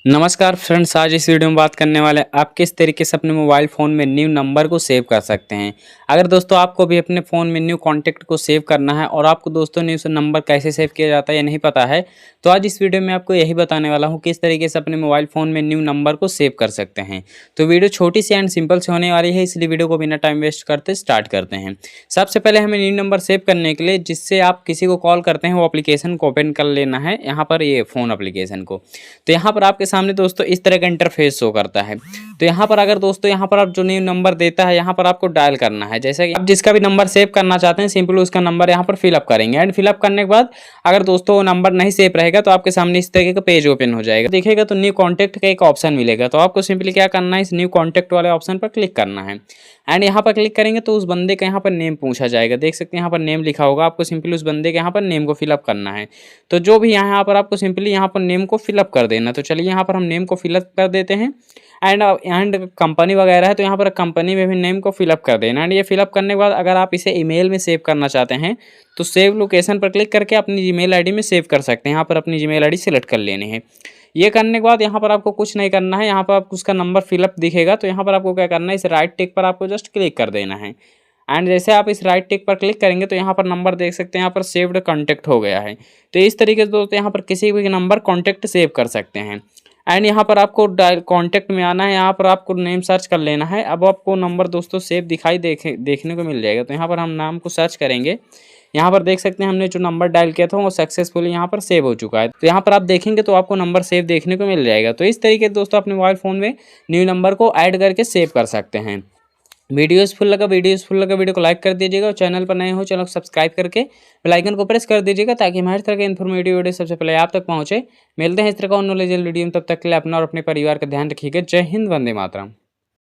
नमस्कार फ्रेंड्स, आज इस वीडियो में बात करने वाले हैं आप किस तरीके से अपने मोबाइल फ़ोन में न्यू नंबर को सेव कर सकते हैं। अगर दोस्तों आपको भी अपने फ़ोन में न्यू कॉन्टैक्ट को सेव करना है और आपको दोस्तों न्यू से नंबर कैसे सेव किया जाता है ये नहीं पता है, तो आज इस वीडियो में आपको यही बताने वाला हूँ किस तरीके से अपने मोबाइल फ़ोन में न्यू नंबर को सेव कर सकते हैं। तो वीडियो छोटी सी एंड सिंपल से होने वाली है, इसलिए वीडियो को बिना टाइम वेस्ट करते स्टार्ट करते हैं। सबसे पहले हमें न्यू नंबर सेव करने के लिए जिससे आप किसी को कॉल करते हैं वो एप्लीकेशन को ओपन कर लेना है, यहाँ पर ये फ़ोन एप्लीकेशन को। तो यहाँ पर आपके सामने दोस्तों इस तरह का इंटरफेस शो करता है। तो यहाँ पर अगर दोस्तों यहाँ पर आप जो न्यू नंबर देता है यहाँ पर आपको डायल करना है। जैसे कि आप जिसका भी नंबर सेव करना चाहते हैं सिंपल उसका नंबर यहाँ पर फिलअप करेंगे एंड फिलअप करने के बाद अगर दोस्तों वो नंबर नहीं सेव रहेगा तो आपके सामने इस तरीके का पेज ओपन हो जाएगा। देखिएगा तो न्यू कॉन्टैक्ट का एक ऑप्शन मिलेगा, तो आपको सिंपली क्या करना है, इस न्यू कॉन्टैक्ट वाले ऑप्शन पर क्लिक करना है एंड यहाँ पर क्लिक करेंगे तो उस बंदे का यहाँ पर नेम पूछा जाएगा। देख सकते हैं यहाँ पर नेम लिखा होगा, आपको सिंपली उस बंदे के यहाँ पर नेम को फिलअप करना है। तो जो भी यहाँ पर आपको सिंपली यहाँ पर नेम को फिलअप कर देना। तो चलिए यहाँ पर हम नेम को फिलअप कर देते हैं एंड कंपनी वगैरह है तो यहाँ पर कंपनी में भी नेम को फिलअप कर देना। एंड ये फिलअप करने के बाद अगर आप इसे ईमेल में सेव करना चाहते हैं तो सेव लोकेशन पर क्लिक करके अपनी जीमेल आईडी में सेव कर सकते हैं। यहाँ पर अपनी जीमेल आईडी सेलेक्ट कर लेनी है। ये करने के बाद यहाँ पर आपको कुछ नहीं करना है, यहाँ पर आपको उसका नंबर फिलअप दिखेगा तो यहाँ पर आपको क्या करना है, इस राइट टिक पर आपको जस्ट क्लिक कर देना है। एंड जैसे आप इस राइट टिक पर क्लिक करेंगे तो यहाँ पर नंबर देख सकते हैं, यहाँ पर सेव्ड कॉन्टैक्ट हो गया है। तो इस तरीके से दोस्तों यहाँ पर किसी भी नंबर कॉन्टैक्ट सेव कर सकते हैं। एंड यहाँ पर आपको डायल कॉन्टैक्ट में आना है, यहाँ पर आपको नेम सर्च कर लेना है। अब आपको नंबर दोस्तों सेव देखने को मिल जाएगा। तो यहाँ पर हम नाम को सर्च करेंगे, यहाँ पर देख सकते हैं हमने जो नंबर डायल किया था वो सक्सेसफुली यहाँ पर सेव हो चुका है। तो यहाँ पर आप देखेंगे तो आपको नंबर सेव देखने को मिल जाएगा। तो इस तरीके से दोस्तों अपने मोबाइल फ़ोन में न्यू नंबर को ऐड करके सेव कर सकते हैं। वीडियो यूज़फुल लगा वीडियो को लाइक कर दीजिएगा और चैनल पर नए हो चैनल को सब्सक्राइब करके बेल आइकन को प्रेस कर दीजिएगा ताकि हमारे तरह के इन्फॉर्मेटिव वीडियो सबसे पहले आप तक पहुंचे। मिलते हैं इस तरह का नॉलेजेबल वीडियो में, तब तक के लिए अपना और अपने परिवार का ध्यान रखिएगा। जय हिंद, वंदे मातरम।